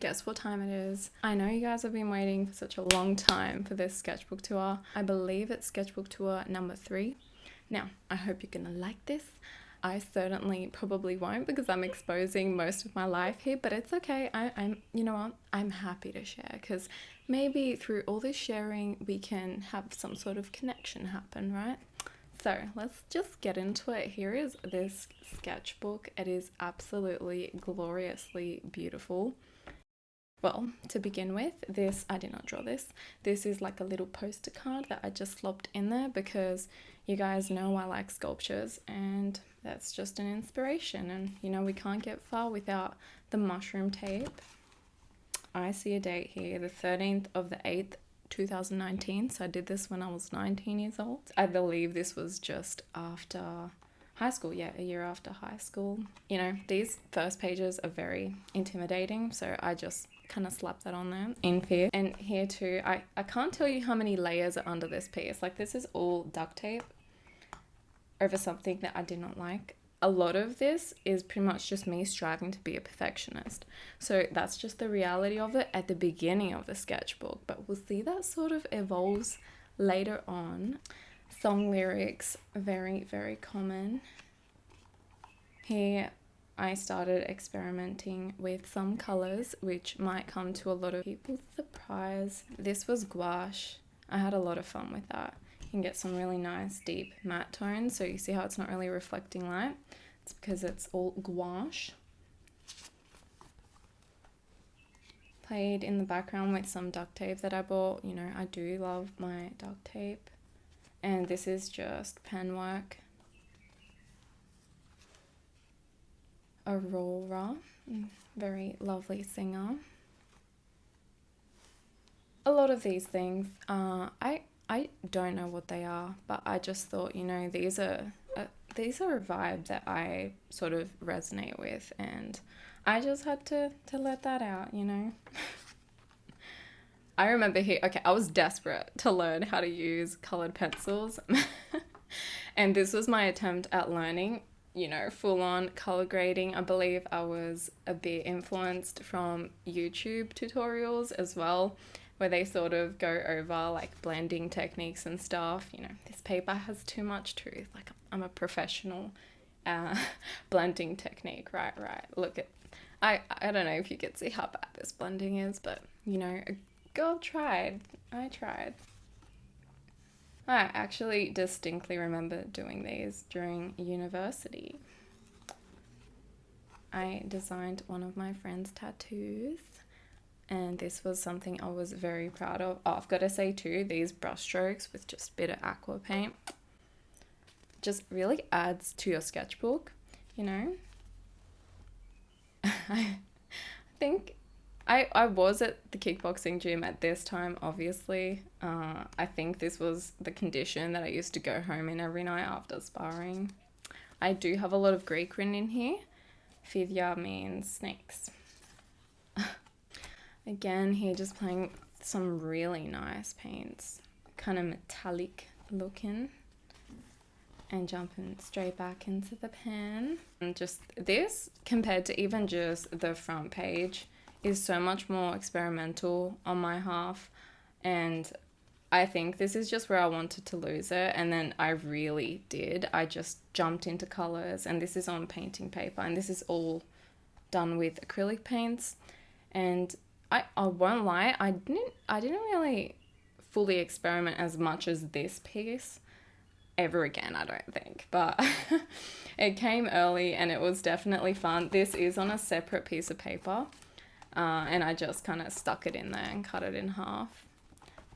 Guess what time it is? I know you guys have been waiting for such a long time for this sketchbook tour. I believe it's sketchbook tour number 3. Now, I hope you're gonna like this. I certainly probably won't because I'm exposing most of my life here, but it's okay. I'm you know what? I'm happy to share because maybe through all this sharing we can have some sort of connection happen, right? So let's just get into it. Here is this sketchbook. It is absolutely gloriously beautiful. Well, to begin with, this, I did not draw this. This is like a little poster card that I just slopped in there because you guys know I like sculptures and that's just an inspiration. And you know, we can't get far without the mushroom tape. I see a date here, the 13th of the 8th, 2019. So I did this when I was 19 years old. I believe this was just after high school. Yeah, a year after high school. You know, these first pages are very intimidating, so I just kind of slap that on there in fear. And here too, I can't tell you how many layers are under this piece. Like, this is all duct tape over something that I did not like. A lot of this is pretty much just me striving to be a perfectionist. So that's just the reality of it at the beginning of the sketchbook. But we'll see that sort of evolves later on. Song lyrics, very, very common. Here I started experimenting with some colors, which might come to a lot of people's surprise. This was gouache. I had a lot of fun with that. You can get some really nice deep matte tones. So you see how it's not really reflecting light? It's because it's all gouache. Played in the background with some duct tape that I bought. You know, I do love my duct tape. And this is just pen work. Aurora, very lovely singer. A lot of these things, I don't know what they are, but I just thought, you know, these are a vibe that I sort of resonate with, and I just had to let that out, you know. I remember here, okay, I was desperate to learn how to use colored pencils, and this was my attempt at learning, you know, full-on color grading. I believe I was a bit influenced from YouTube tutorials as well, where they sort of go over like blending techniques and stuff. You know, this paper has too much truth. Like, I'm a professional blending technique, right? Look at, I don't know if you can see how bad this blending is, but you know, a girl tried. I tried. I actually distinctly remember doing these during university. I designed one of my friend's tattoos, and this was something I was very proud of. Oh, I've got to say too, these brush strokes with just a bit of aqua paint just really adds to your sketchbook, you know. I think I was at the kickboxing gym at this time, obviously. I think this was the condition that I used to go home in every night after sparring. I do have a lot of Greek written in here. Phthia means snakes. Again, here just playing some really nice paints. Kind of metallic looking. And jumping straight back into the pen. And just this, compared to even just the front page, is so much more experimental on my half, and I think this is just where I wanted to lose it, and then I really did. I just jumped into colors, and this is on painting paper, and this is all done with acrylic paints. And I won't lie, I didn't really fully experiment as much as this piece ever again, I don't think, but it came early and it was definitely fun. This is on a separate piece of paper. And I just kind of stuck it in there and cut it in half.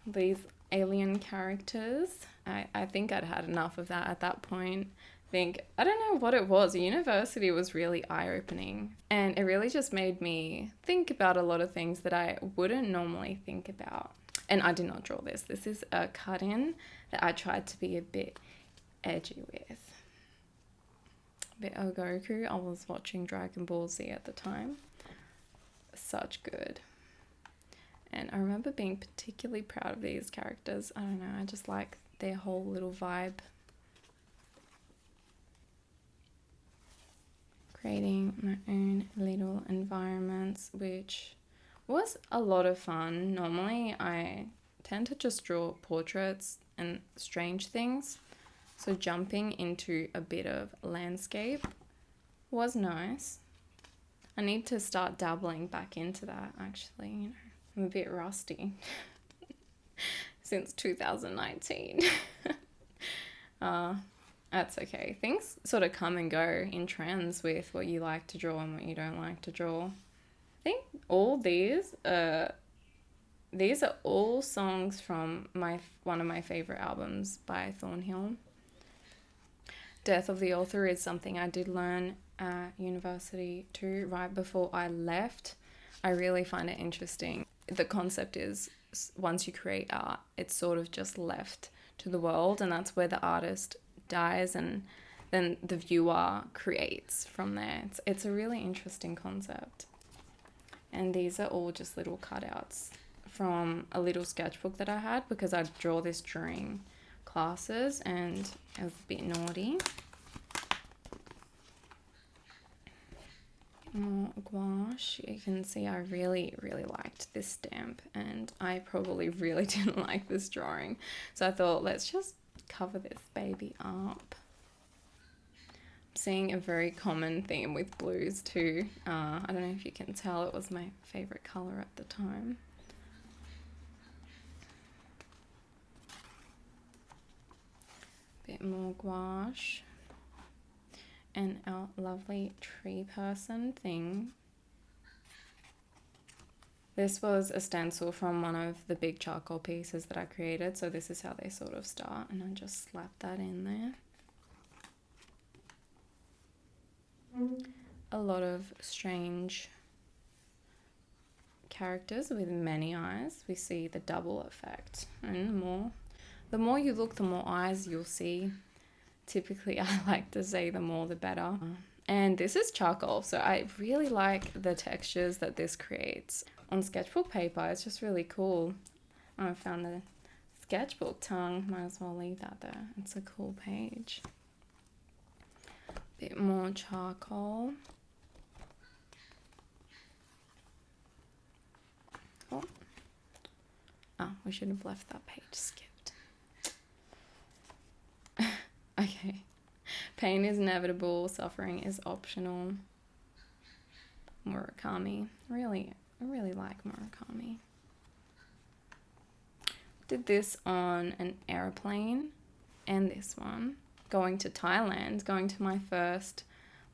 These alien characters, I think I'd had enough of that at that point. I don't know what it was. University was really eye-opening, and it really just made me think about a lot of things that I wouldn't normally think about. And I did not draw this. This is a cut-in that I tried to be a bit edgy with. A bit of Goku. I was watching Dragon Ball Z at the time. Such good. And I remember being particularly proud of these characters. I don't know, I just like their whole little vibe. Creating my own little environments, which was a lot of fun. Normally I tend to just draw portraits and strange things, so jumping into a bit of landscape was nice. I need to start dabbling back into that, actually. You know, I'm a bit rusty since 2019. That's okay. Things sort of come and go in trends with what you like to draw and what you don't like to draw. I think all these are all songs from one of my favorite albums by Thornhill. Death of the author is something I did learn at university too, right before I left. I really find it interesting. The concept is once you create art, it's sort of just left to the world, and that's where the artist dies and then the viewer creates from there. It's a really interesting concept. And these are all just little cutouts from a little sketchbook that I had, because I draw this during classes and I was a bit naughty. More gouache. You can see I really liked this stamp, and I probably really didn't like this drawing, so I thought let's just cover this baby up. I'm seeing a very common theme with blues too. I don't know if you can tell, it was my favorite color at the time. Bit more gouache. And our lovely tree person thing. This was a stencil from one of the big charcoal pieces that I created, so this is how they sort of start, and I just slapped that in there. A lot of strange characters with many eyes. We see the double effect, and the more you look, the more eyes you'll see. Typically, I like to say the more the better. And this is charcoal, so I really like the textures that this creates. On sketchbook paper, it's just really cool. I found the sketchbook tongue, might as well leave that there. It's a cool page. Bit more charcoal. Oh, we should have left that page skipped. Okay. Pain is inevitable, suffering is optional. Murakami. I really like Murakami. Did this on an airplane, and this one. Going to Thailand, going to my first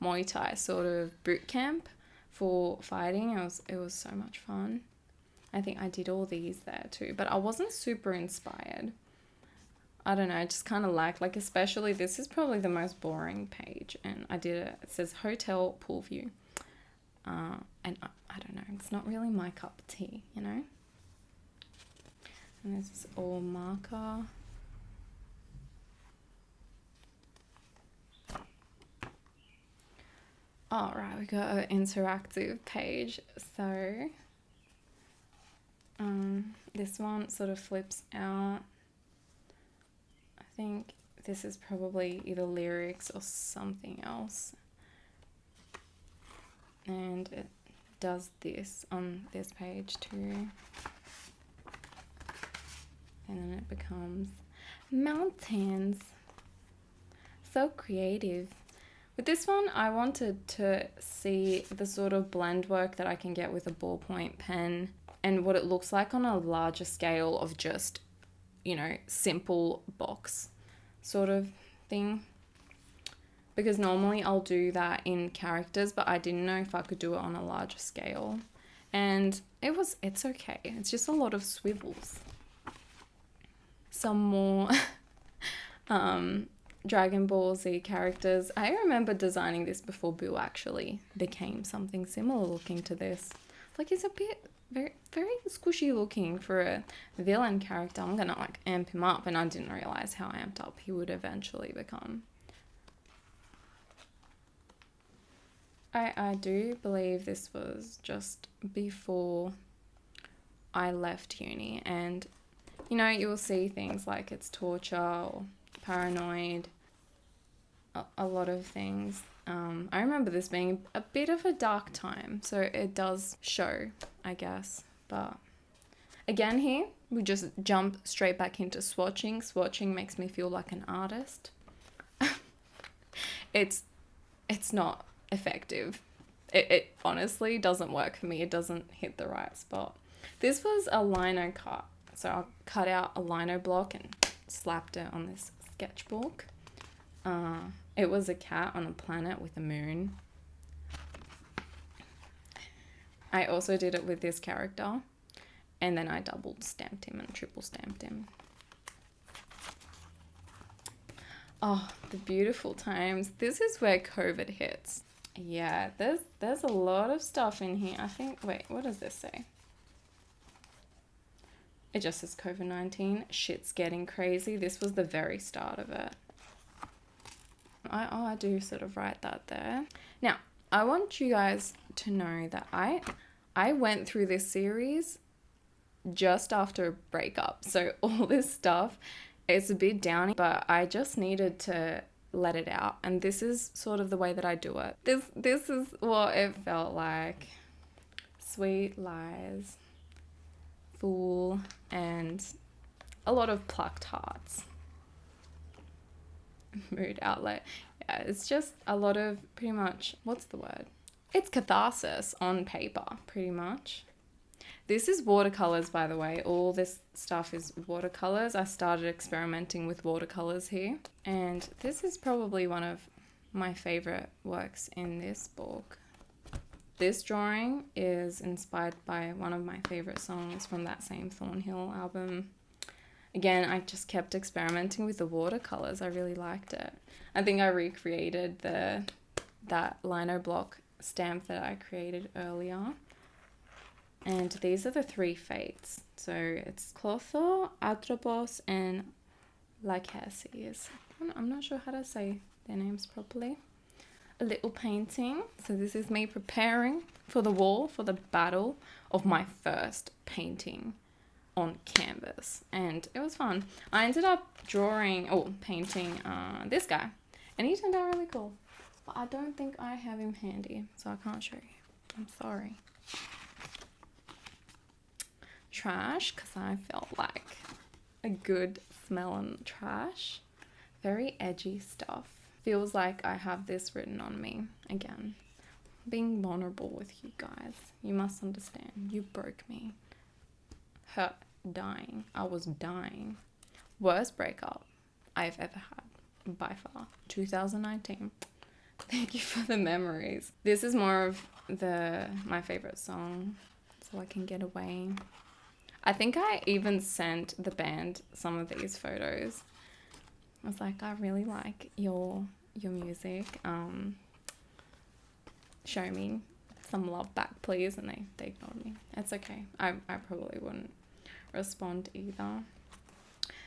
Muay Thai sort of boot camp for fighting. It was so much fun. I think I did all these there too, but I wasn't super inspired. I don't know, I just kind of like especially this is probably the most boring page, and I did it. It says hotel pool view. And I don't know, it's not really my cup of tea, you know? And this is all marker. All right, we got an interactive page. So, this one sort of flips out. I think this is probably either lyrics or something else. And it does this on this page too. And then it becomes mountains. So creative. With this one, I wanted to see the sort of blend work that I can get with a ballpoint pen and what it looks like on a larger scale of just, you know, simple box sort of thing. Because normally I'll do that in characters, but I didn't know if I could do it on a larger scale. And it's okay. It's just a lot of swivels. Some more Dragon Ball Z characters. I remember designing this before Boo actually became something similar looking to this. Like, it's a bit very squishy looking for a villain character. I'm gonna like amp him up, and I didn't realize how amped up he would eventually become. I do believe this was just before I left uni, and you know, you'll see things like it's torture or paranoid, a lot of things. I remember this being a bit of a dark time, so it does show, I guess. But again, here we just jump straight back into swatching. Swatching makes me feel like an artist. It's not effective. It honestly doesn't work for me. It doesn't hit the right spot. This was a lino cut. So I cut out a lino block and slapped it on this sketchbook. It was a cat on a planet with a moon. I also did it with this character. And then I double stamped him and triple stamped him. Oh, the beautiful times. This is where COVID hits. Yeah, there's a lot of stuff in here. I think, wait, what does this say? It just says COVID-19. Shit's getting crazy. This was the very start of it. I do sort of write that there. Now, I want you guys to know that I went through this series just after a breakup. So all this stuff, it's a bit downy, but I just needed to let it out. And this is sort of the way that I do it. This is what it felt like. Sweet lies, fool, and a lot of plucked hearts. Mood outlet. Yeah, it's just a lot of pretty much, what's the word? It's catharsis on paper, pretty much. This is watercolors, by the way. All this stuff is watercolors. I started experimenting with watercolors here. And this is probably one of my favorite works in this book. This drawing is inspired by one of my favorite songs from that same Thornhill album. Again, I just kept experimenting with the watercolors. I really liked it. I think I recreated that lino block stamp that I created earlier. And these are the 3 fates. So it's Clotho, Atropos, and Lachesis. I'm not sure how to say their names properly. A little painting. So this is me preparing for the wall, for the battle of my first painting on canvas. And it was fun. I ended up painting this guy. And he turned out really cool. But I don't think I have him handy, so I can't show you. I'm sorry. Trash, because I felt like a good smelling trash. Very edgy stuff. Feels like I have this written on me. Again, being vulnerable with you guys. You must understand. You broke me. Hurt. Dying. I was dying. Worst breakup I've ever had, by far. 2019. Thank you for the memories. This is more of my favorite song, So I Can Get Away. I think I even sent the band some of these photos. I was like, I really like your music. Show me some love back, please. And they ignored me. It's okay. I probably wouldn't respond either.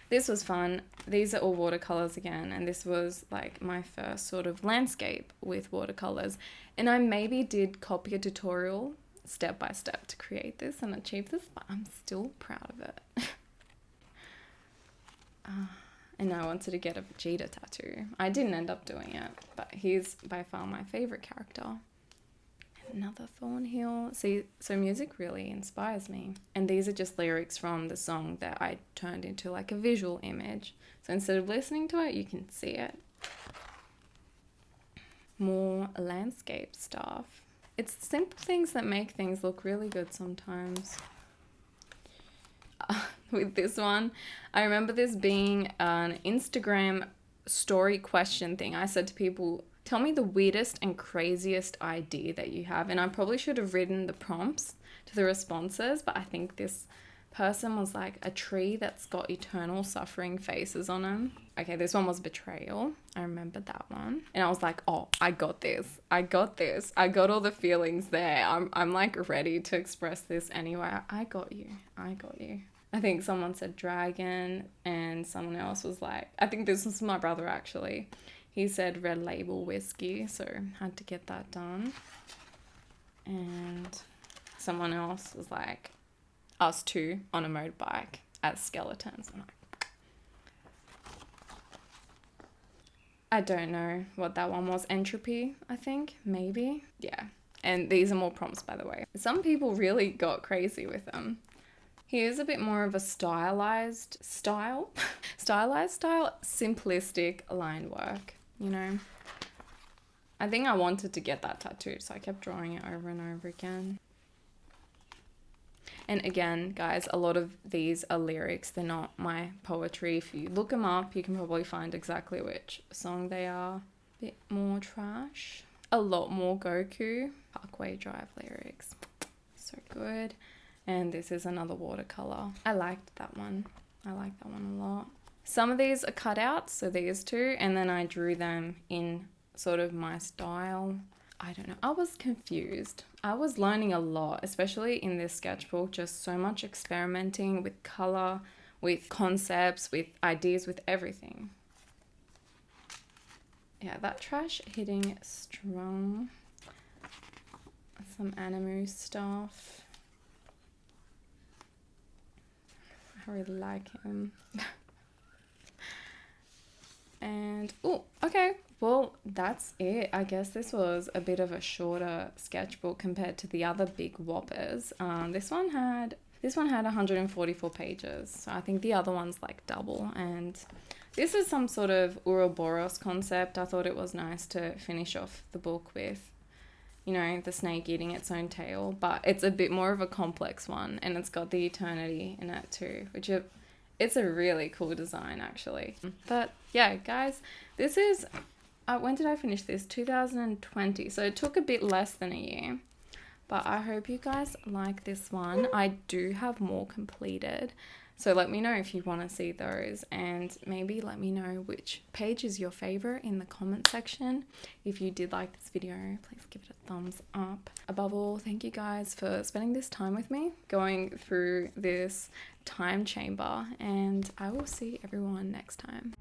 This was fun. These are all watercolors again, and this was like my first sort of landscape with watercolors. And I maybe did copy a tutorial step by step to create this and achieve this, but I'm still proud of it. And I wanted to get a Vegeta tattoo. I didn't end up doing it, but he's by far my favorite character. Another Thornhill. See, so music really inspires me. And these are just lyrics from the song that I turned into like a visual image. So instead of listening to it, you can see it. More landscape stuff. It's simple things that make things look really good sometimes. With this one, I remember this being an Instagram story question thing. I said to people, tell me the weirdest and craziest idea that you have. And I probably should have written the prompts to the responses, but I think this person was like a tree that's got eternal suffering faces on them. Okay, this one was betrayal. I remembered that one. And I was like, oh, I got this. I got all the feelings there. I'm like ready to express this anyway. I got you. I think someone said dragon, and someone else was like, I think this was my brother actually. He said Red Label whiskey, so had to get that done. And someone else was like, us two on a motorbike as skeletons. I'm like, I don't know what that one was. Entropy, I think, maybe. Yeah, And these are more prompts, by the way. Some people really got crazy with them. Here's a bit more of a stylized style, simplistic line work, you know. I think I wanted to get that tattooed, so I kept drawing it over and over again. And again, guys, a lot of these are lyrics. They're not my poetry. If you look them up, you can probably find exactly which song they are. Bit more trash. A lot more Goku. Parkway Drive lyrics. So good. And this is another watercolor. I liked that one. I like that one a lot. Some of these are cutouts, so these two, and then I drew them in sort of my style. I don't know. I was confused. I was learning a lot, especially in this sketchbook, just so much experimenting with color, with concepts, with ideas, with everything. Yeah, that trash hitting strong. Some Animu stuff. I really like him. And, oh, okay. Well, that's it. I guess this was a bit of a shorter sketchbook compared to the other big whoppers. This one had 144 pages. So I think the other one's like double. And this is some sort of Ouroboros concept. I thought it was nice to finish off the book with, you know, the snake eating its own tail. But it's a bit more of a complex one. And it's got the eternity in it too, which it's a really cool design actually. But yeah, guys, this is... when did I finish this? 2020. So it took a bit less than a year. But I hope you guys like this one. I do have more completed. So let me know if you want to see those. And maybe let me know which page is your favorite in the comment section. If you did like this video, please give it a thumbs up. Above all, thank you guys for spending this time with me, going through this time chamber. And I will see everyone next time.